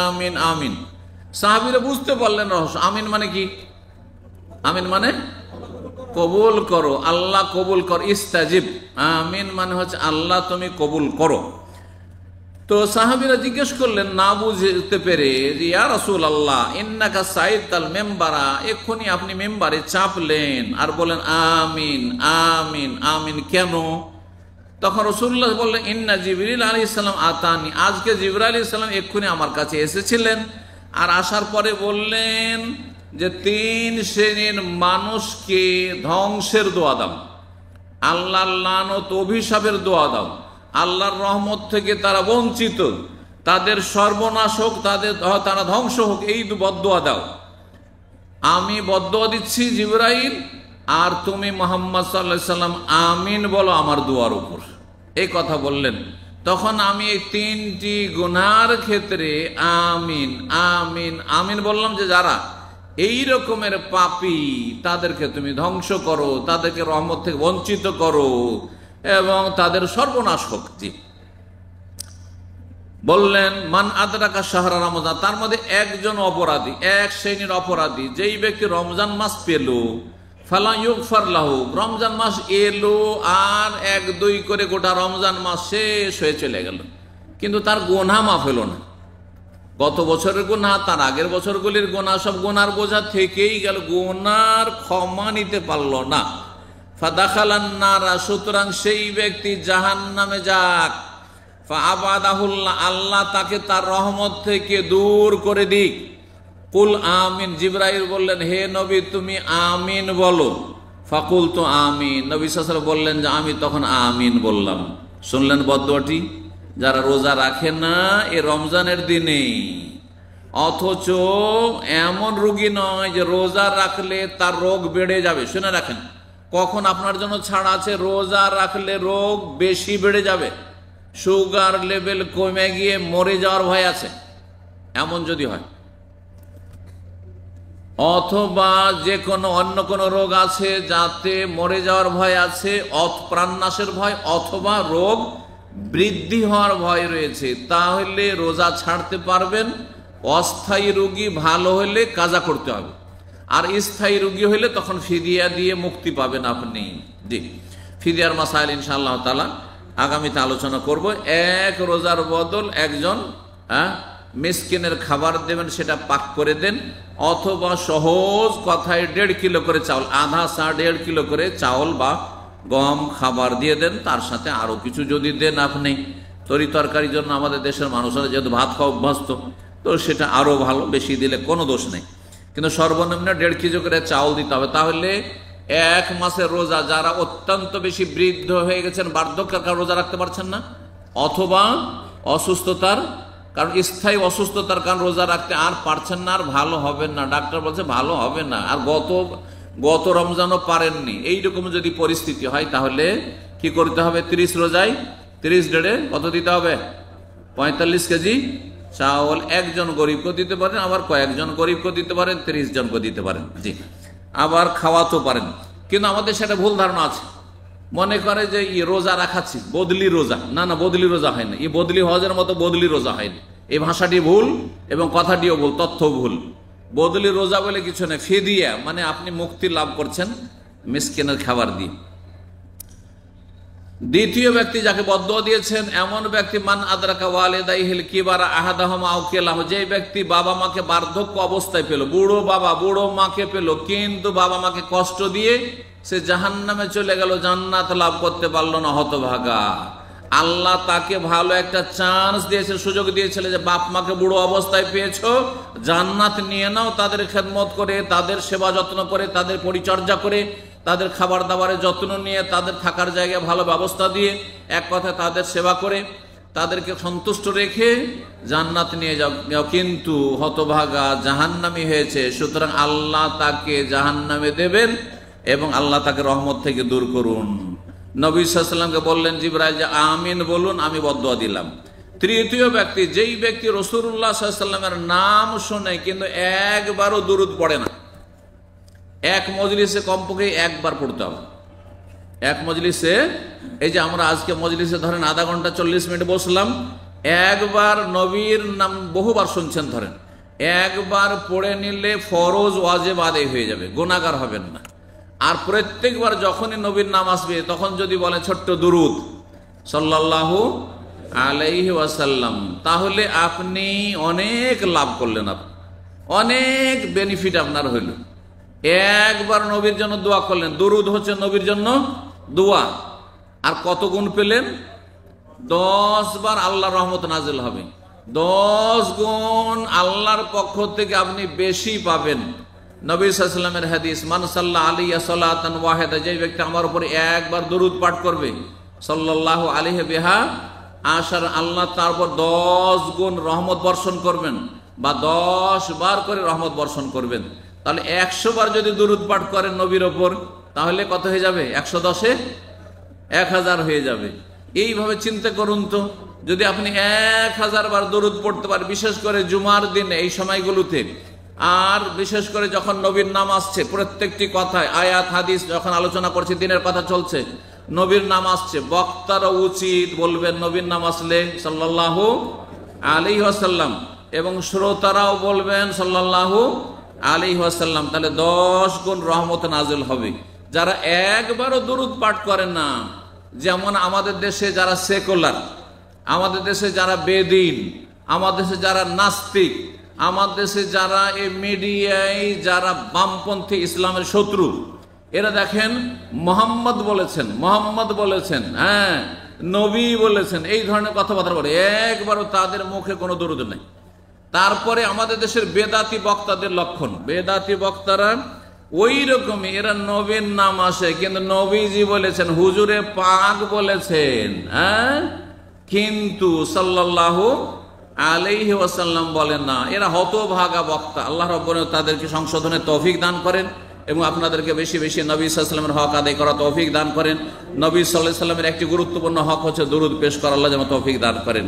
আমিন আমিন। সাহাবীরা বুঝতে পারলেন রহস্য। আমিন মানে কি? আমিন মানে কবুল করো, আল্লাহ কবুল কর, ইস্তাজিব। আমিন মানে হচ্ছে আল্লাহ তুমি কবুল করো। তো সাহাবীরা জিজ্ঞেস করলেন না বুঝতে পেরে যে ইয়া রাসূলুল্লাহ ইন্নাকা সাইতাল মেম্বারা, এক্ষুনি আপনি মেম্বারে চাপলেন আর বলেন আমিন আমিন আমিন, কেন? তখন রাসূলুল্লাহ বললেন ইন্না জিবরিল আলাইহিস সালাম আতানি, আজকে জিবরাইল আলাইহিস সালাম এক্ষুনি আমার কাছে এসেছিলেন। আর আসার পরে বললেন যে 3 শ্রেণীর মানুষকে ধ্বংসের দোয়া দাও, আল্লাহর লানত অভিশাপের দোয়া দাও, আল্লাহর রহমত থেকে তারা বঞ্চিত, তাদের সর্বনাশ হোক, তারা ধ্বংস হোক, এই বদদোয়া দাও। আমি বদদোয়া দিচ্ছি জিবরাইল, আর তুমি মুহাম্মদ সাল্লাল্লাহু আলাইহি সাল্লাম আমিন বলো আমার দোয়ার উপর। এই কথা বললেন। তখন আমি এই 3টি গুনার ক্ষেত্রে আমিন আমিন আমিন বললাম যে যারা এই রকমের পাপী তাদেরকে তুমি ধ্বংস করো, তাদেরকে রহমত থেকে বঞ্চিত করো এবং তাদের সর্বনাশ হোক। জি, বললেন মান আদরাকা শাহরা রমজান, তার মধ্যে একজন অপরাধী, এক শ্রেণীর অপরাধী, যেই ব্যক্তি রমজান মাস পেল, ফালা ইউগফার লাহু, রমজান মাস এলো আর 1-2 করে গোটা রমজান মাস শেষ হয়ে চলে গেল, কিন্তু তার গুনাহ মাফ হলো না। গত বছরের গুনাহ, তার আগের বছরগুলির গুনাহ, সব গুনার বোঝা থেকেই গেল, গুনার ক্ষমা নিতে পারলো না। ফাদাখালান নারা, সুতরাং সেই ব্যক্তি জাহান্নামে যাক। ফাআবাদাহুল্লাহ, আল্লাহ তাকে তার রহমত থেকে দূর করে দিক। কুল আমিন, জিবরাইল বললেন হে নবী তুমি আমিন বলো। ফাকুলতু আমিন, নবী সাল্লাল্লাহু আলাইহি ওয়াসাল্লাম বললেন যে আমি তখন আমিন বললাম। শুনলেন বদদোয়াটি? যারা রোজা রাখে না এ রমজানের দিনে, অথচ এমন রোগী নয় যে রোজা রাখলে তার রোগ বেড়ে যাবে। শুনে রাখেন, কখন আপনার জন্য ছাড় আছে? রোজা রাখলে রোগ বেশি বেড়ে যাবে, সুগার লেভেল কমে গিয়ে মরে যাওয়ার ভয় আছে, এমন যদি হয়, অথবা যে কোনো অন্য কোনো রোগ আছে যাতে মরে যাওয়ার ভয় আছে, প্রাণনাশের ভয়, অথবা রোগ বৃদ্ধি হওয়ার ভয় রয়েছে, তাহলে রোজা ছাড়তে পারবেন। অস্থায়ী রোগী ভালো হলে কাজা করতে হবে, আর স্থায়ী রোগী হলে তখন ফিদিয়া দিয়ে মুক্তি পাবেন আপনি। জি, ফিদিয়ার মাসাইল ইনশাআল্লাহ তাআলা আগামীতে আলোচনা করব। এক রোজার বদল একজন মিসকিনের খাবার দেবেন, সেটা পাক করে দেন, অথবা সহজ কথায় 1.5 কিলো করে চাউল, আধা সা 1.5 কিলো করে চাউল বা গম খাবার দিয়ে দেন। তার সাথে আরো কিছু যদি দেন আপনি, তরি তরকারির জন্য আমাদের দেশের মানুষরা যেহেতু ভাত খাওয়া অভ্যস্ত, তো সেটা আরো ভালো, বেশি দিলে কোনো দোষ নেই, কিন্তু সর্বনিম্ন 1.5 কেজি করে চাউল দিতে হবে। তাহলে 1 মাসের রোজা, যারা অত্যন্ত বেশি বৃদ্ধ হয়ে গেছেন, বার্ধক্যের কারণে রোজা রাখতে পারছেন না, অথবা অসুস্থতার কারণ, স্থায়ী অসুস্থতার কারণ রোজা রাখতে আর পারছেন না, আর ভালো হবেন না, ডাক্তার বলছে ভালো হবে না, আর গত রমজানও পারেননি, এইরকম যদি পরিস্থিতি হয় তাহলে কি করতে হবে? 30 রোজায় 30 ডেড়ে কত দিতে হবে? 45 কেজি চাউল একজন গরিবকে দিতে পারেন, আবার কয়েকজন গরিবকে দিতে পারেন, 30 জনকে দিতে পারেন। জি, আবার খাওয়াতেও পারেন। কিন্তু আমাদের সেটা ভুল ধারণা আছে, মনে করে যে রোজা রাখাচ্ছি বদলি রোজা। না না, বদলি রোজা হয় না, এই বদলি হজের মতো বদলি রোজা হয়নি। এই ভাষাটি ভুল এবং কথাটিও ভুল, তথ্য ভুল। বদলি রোজা বলে কিছু নেই, ফিদিয়া মানে আপনি মুক্তি লাভ করছেন মিসকিনের খাবার দিয়ে। দ্বিতীয় ব্যক্তি যাকে বদদোয়া দিয়েছেন এমন ব্যক্তি মান আদরাকা ওয়ালিদাইহিল কিবারা আহাদাহুমা আও কিলাহুমা, যে ব্যক্তি বাবা মাকে বার্ধক্য অবস্থায় পেল, বুড়ো বাবা বুড়ো মাকে পেল, কিন্তু বাবা মাকে কষ্ট দিয়ে সে জাহান্নামে চলে গেল, জান্নাত লাভ করতে পারলো না, হতভাগা। আল্লাহ তাকে ভালো একটা চান্স দিয়েছে, সুযোগ দিয়েছিল যে বাপ মাকে বুড়ো অবস্থায় পেয়েছো, জান্নাত নিয়ে নাও, তাদের খেদমত করে, তাদের সেবা যত্ন করে, তাদের পরিচর্যা করে, তাদের খাবার দাবারের যত্ন নিয়ে, তাদের থাকার জায়গায় ভালো ব্যবস্থা দিয়ে, এক কথায় তাদের সেবা করে, তাদেরকে সন্তুষ্ট রেখে জান্নাত নিয়ে যাও, কিন্তু হতভাগা জাহান্নামী হয়েছে। সুতরাং আল্লাহ তাকে জাহান্নামে দেবেন এবং আল্লাহ তাকে রহমত থেকে দূর করুন। নবী সাল্লাল্লাহু আলাইহি ওয়াসাল্লামকে বললেন জিবরাইল যে আমিন বলুন, আমি বদদোয়া দিলাম। তৃতীয় ব্যক্তি, যেই ব্যক্তি রাসূলুল্লাহ সাল্লাল্লাহু আলাইহি ওয়াসাল্লামের নাম শোনে কিন্তু একবারও দুরূদ পড়ে না, এক মজলিসে কমপক্ষে একবার পড়তে হবে। এক মজলিসে, এই যে আমরা আজকে মজলিসে ধরেন আধা ঘন্টা 40 মিনিট বসলাম, একবার নবীর নাম বহুবার শুনছেন, ধরেন একবার পড়ে নিলে ফরজ ওয়াজিব আদায় হয়ে যাবে, গুনাহগার হবেন না। আর প্রত্যেকবার যখনই নবীর নাম আসবে তখন যদি বলেন ছোট্ট দুরূদ সাল্লাল্লাহু আলাইহি ওয়াসাল্লাম, তাহলে আপনি অনেক লাভ করলেন, আপনি অনেক বেনিফিট আপনার হইল। একবার নবীর জন্য দোয়া করলেন, দরুদ হচ্ছে নবীর জন্য দোয়া, আর কত গুণ পেলেন? 10 বার আল্লাহর রহমত নাজিল হবে, 10 গুণ আল্লাহর পক্ষ থেকে আপনি বেশি পাবেন। নবী সাল্লাল্লাহু আলাইহি ওয়াসাল্লামের হাদিস, মান সাল্লা আলাইয়া সালাতান ওয়াহিদা, যে ব্যক্তি আমার উপরে একবার দরুদ পাঠ করবে, সাল্লাল্লাহু আলাইহি বিহা আশার, আল্লাহ তার উপর 10 গুণ রহমত বর্ষণ করবেন, বা 10 বার করে রহমত বর্ষণ করবেন। তাহলে 100 বার যদি দরুদ পাঠ করেন নবীর ওপর, তাহলে কত হয়ে যাবে? 110-এ 1000 হয়ে যাবে। এইভাবে চিন্তা করুন তো, যদি আপনি 1000 বার দরুদ পড়তে পারেন, বিশেষ করে জুমার দিনে এই সময়গুলোতে, আর বিশেষ করে যখন নবীর নাম আসছে, প্রত্যেকটি কথায় আয়াত হাদিস যখন আলোচনা করছে, দিনের কথা চলছে, নবীর নাম আসছে, বক্তারা উচিত বলবেন নবীর নাম আসলে সাল্লাল্লাহু আলাইহি ওয়াসাল্লাম, এবং শ্রোতারাও বলবেন সাল্লাল্লাহু আলাইহি ওয়াসাল্লাম। তাহলে 10 গুণ রহমত নাজিল হবে। যারা একবারও দরুদ পাঠ করেন না, যেমন আমাদের দেশে যারা সেকুলার, আমাদের দেশে যারা বেদিন, আমাদের দেশে যারা নাস্তিক, আমাদের দেশে যারা এই মিডিয়ায় যারা বামপন্থী ইসলামের শত্রু, এরা দেখেন মোহাম্মদ বলেছেন, মোহাম্মদ বলেছেন, হ্যাঁ নবী বলেছেন, এই ধরনের কথাবার্তা বলে, একবারও তাদের মুখে কোনো দরুদ নেই। তারপরে আমাদের দেশের বেদাতি বক্তাদের লক্ষণ, বেদাতি বক্তারা ওই রকমই, এরা নবীর নাম আসে, কিন্তু নবীজি বলেছেন, হুজুরে পাক বলেছেন, হ্যাঁ, কিন্তু সাল্লাল্লাহু আলাইহি ওয়াসাল্লাম বলেন না। এরা হতভাগা বক্তা। আল্লাহ রাব্বুল আলামিন তাদেরকে সংশোধনের তৌফিক দান করেন, এবং আপনাদেরকে বেশি বেশি নবী সাল্লাল্লাহু আলাইহি ওয়াসাল্লামের হক আদায় করা তৌফিক দান করেন। নবী সাল্লাল্লাহু আলাইহি ওয়াসাল্লামের একটি গুরুত্বপূর্ণ হক হচ্ছে দরুদ পেশ করা, আল্লাহ যেন তৌফিক দান করেন।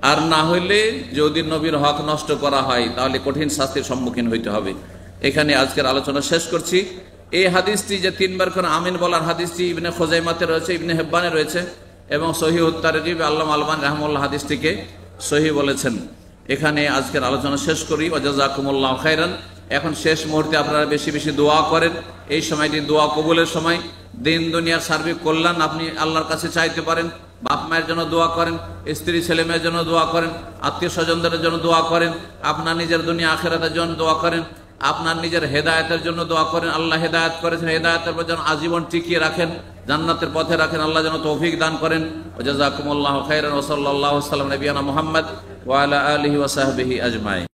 আর না হইলে যদি নবীর হক নষ্ট করা হয়, তাহলে কঠিন শাস্তির সম্মুখীন হইতে হবে। এখানে আজকের আলোচনা শেষ করছি। এই হাদিসটি যে 3 বার করে আমিন বলার হাদিসটি ইবনে খুজাইমাতে রয়েছে, ইবনে হিব্বানে রয়েছে, এবং সহিহুত তারগিব আল্লামা আলবানী রাহমাহুল্লাহ হাদিসটিকে সহিহ বলেছেন। এখানে আজকের আলোচনা শেষ করি। ওয়া জাযাকুমুল্লাহু খাইরান। এখন শেষ মুহূর্তে আপনারা বেশি বেশি দোয়া করেন। এই সময়টি দোয়া কবুলের সময়। দিন দুনিয়ার সার্বিক কল্যাণ আপনি আল্লাহর কাছে চাইতে পারেন। বাপ মায়ের জন্য দোয়া করেন, স্ত্রী ছেলে মেয়ের জন্য দোয়া করেন, আত্মীয় স্বজনদের জন্য দোয়া করেন, আপনার নিজের দুনিয়া আখিরাতের জন্য দোয়া করেন, আপনার নিজের হেদায়েতের জন্য দোয়া করেন। আল্লাহ হেদায়েত করেছেন, হেদায়েতের পর যেন আজীবন টিকিয়ে রাখেন, জান্নাতের পথে রাখেন, আল্লাহ যেন তৌফিক দান করেন। ওয়া জাযাকুমুল্লাহু খাইরান। ওয়া সাল্লাল্লাহু আলা নবিয়িনা মুহাম্মদ ওয়া আলা আলিহি ওয়া সাহবিহি আজমাইন।